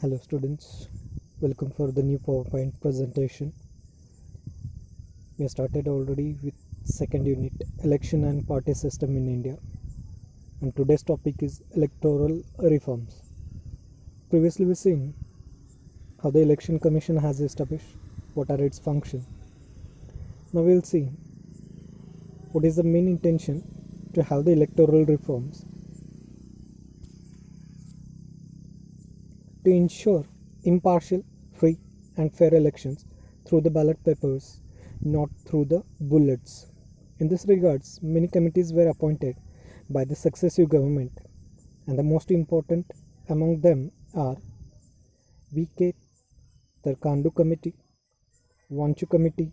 Hello students, welcome for the new PowerPoint presentation. We started already with second unit, election and party system in India, and today's topic is electoral reforms. Previously we seen how the election commission has established, what are its functions. Now we'll see what is the main intention to have the electoral reforms to ensure impartial, free and fair elections through the ballot papers, not through the bullets. In this regards, many committees were appointed by the successive government, and the most important among them are V.K. Tarkandu Committee, Vanchu Committee,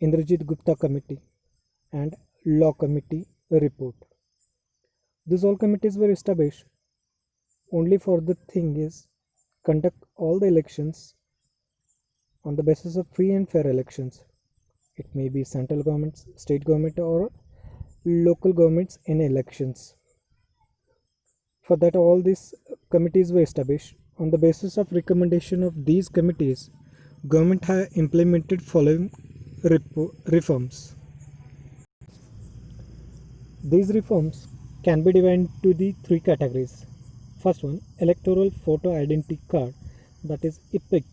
Indrajit Gupta Committee, and Law Committee report. These all committees were established only for the thing is conduct all the elections on the basis of free and fair elections. It may be central governments, state government or local governments in elections. For that all these committees were established. On the basis of recommendation of these committees, government have implemented following reforms. These reforms can be divided into the three categories. First one, electoral photo identity card, that is EPIC.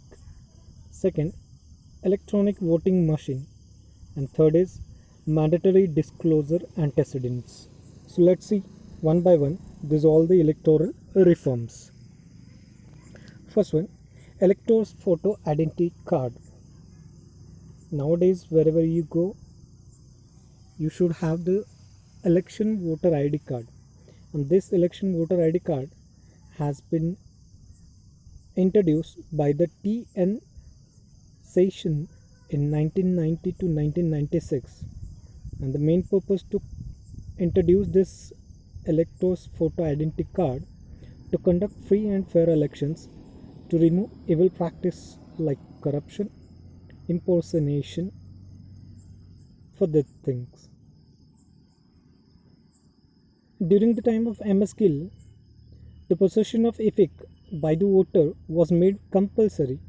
Second, electronic voting machine, and third is mandatory disclosure antecedents. So let's see one by one these all the electoral reforms. First one, elector's photo identity card. Nowadays wherever you go, you should have the election voter ID card, and this election voter ID card has been introduced by the TN session in 1990 to 1996, and the main purpose to introduce this elector's photo identity card to conduct free and fair elections, to remove evil practice like corruption, impersonation, for the things. During the time of MS Gill, the possession of EPIC by the voter was made compulsory,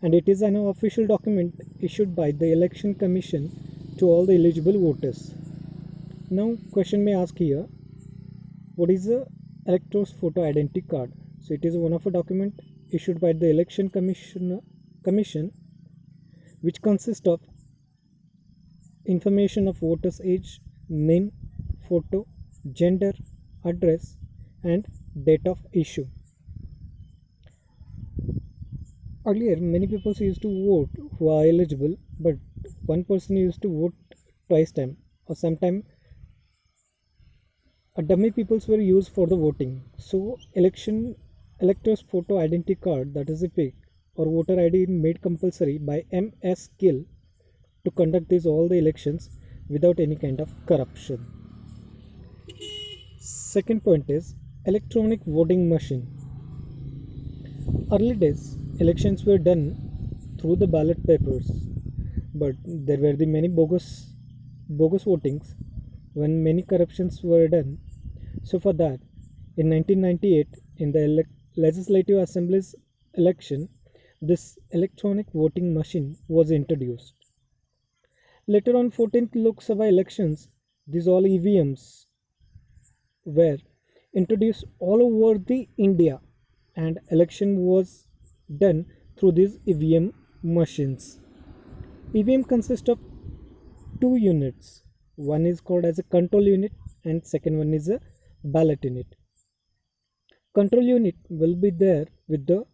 and it is an official document issued by the election commission to all the eligible voters. Now question may ask here, what is the elector's photo identity card? So it is one of a document issued by the election commission which consists of information of voters' age, name, photo, gender, address and date of issue. Earlier, many people used to vote who are eligible, but one person used to vote twice time, or sometime a dummy peoples were used for the voting. So elector's photo identity card, that is a PIC or voter ID, made compulsory by MS Gill to conduct these all the elections without any kind of corruption. Second point is electronic voting machine. Early days, elections were done through the ballot papers, but there were the many bogus votings when many corruptions were done. So for that, in 1998, in the Legislative Assembly's election, this electronic voting machine was introduced. Later on 14th Lok Sabha elections, these all EVMs were introduced all over the India, and election was done through these EVM machines. EVM consists of two units. One is called as a control unit and second one is a ballot unit. Control unit will be there with the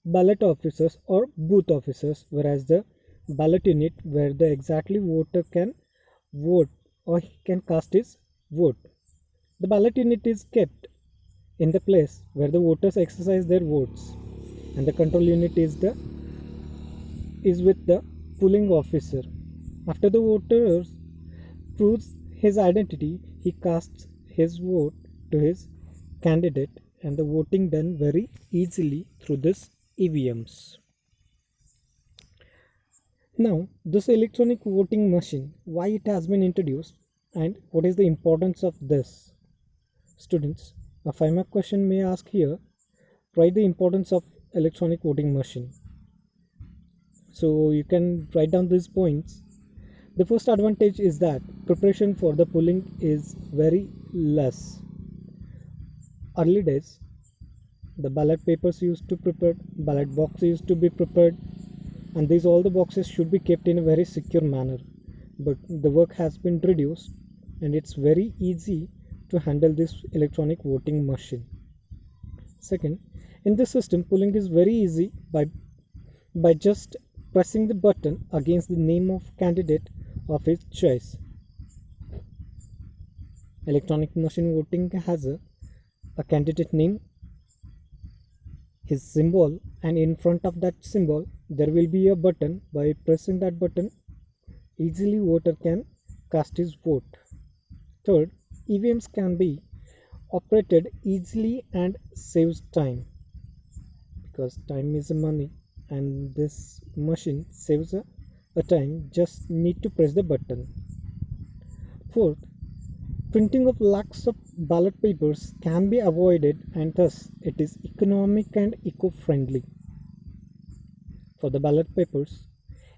ballot officers or booth officers, whereas the ballot unit where the exactly voter can vote or he can cast his vote. The ballot unit is kept in the place where the voters exercise their votes, and the control unit is with the polling officer. After the voter proves his identity, he casts his vote to his candidate, and the voting done very easily through this EVMs. Now, this electronic voting machine, why it has been introduced and what is the importance of this? Students, a 5 mark question may ask here, write the importance of electronic voting machine. So you can write down these points. The first advantage is that preparation for the polling is very less. Early days, the ballot papers used to prepare, ballot box used to be prepared, and these all the boxes should be kept in a very secure manner. But the work has been reduced, and it's very easy to handle this electronic voting machine. Second, in this system, polling is very easy by just pressing the button against the name of candidate of his choice. Electronic machine voting has a candidate name, his symbol, and in front of that symbol there will be a button. By pressing that button, easily voter can cast his vote. Third, EVMs can be operated easily and saves time, because time is a money, and this machine saves a time, just need to press the button. Fourth, printing of lakhs of ballot papers can be avoided, and thus it is economic and eco-friendly. For the ballot papers,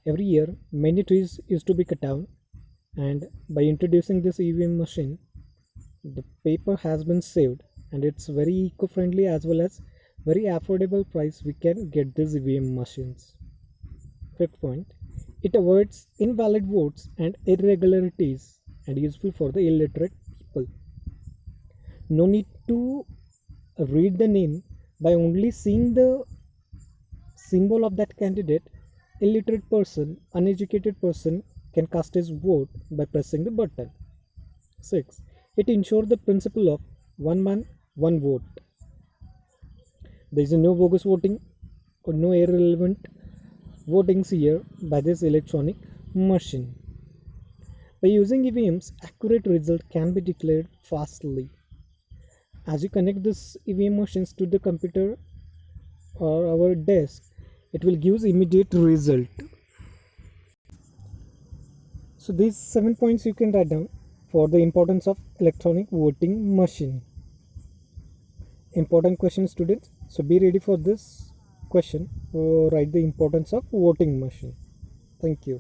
every year many trees used to be cut down, and by introducing this EVM machine, the paper has been saved, and it's very eco-friendly as well as very affordable price we can get these EVM machines. Fifth point, it avoids invalid votes and irregularities and useful for the illiterate people. No need to read the name. By only seeing the symbol of that candidate, illiterate person, uneducated person can cast his vote by pressing the button. 6. It ensures the principle of one man, one vote. There is no bogus voting or no irrelevant votings here by this electronic machine. By using EVMs, accurate result can be declared fastly. As you connect this EVM machines to the computer or our desk, it will give immediate result. So these 7 points you can write down for the importance of electronic voting machine. Important question, students. So be ready for this question or write the importance of voting machine. Thank you.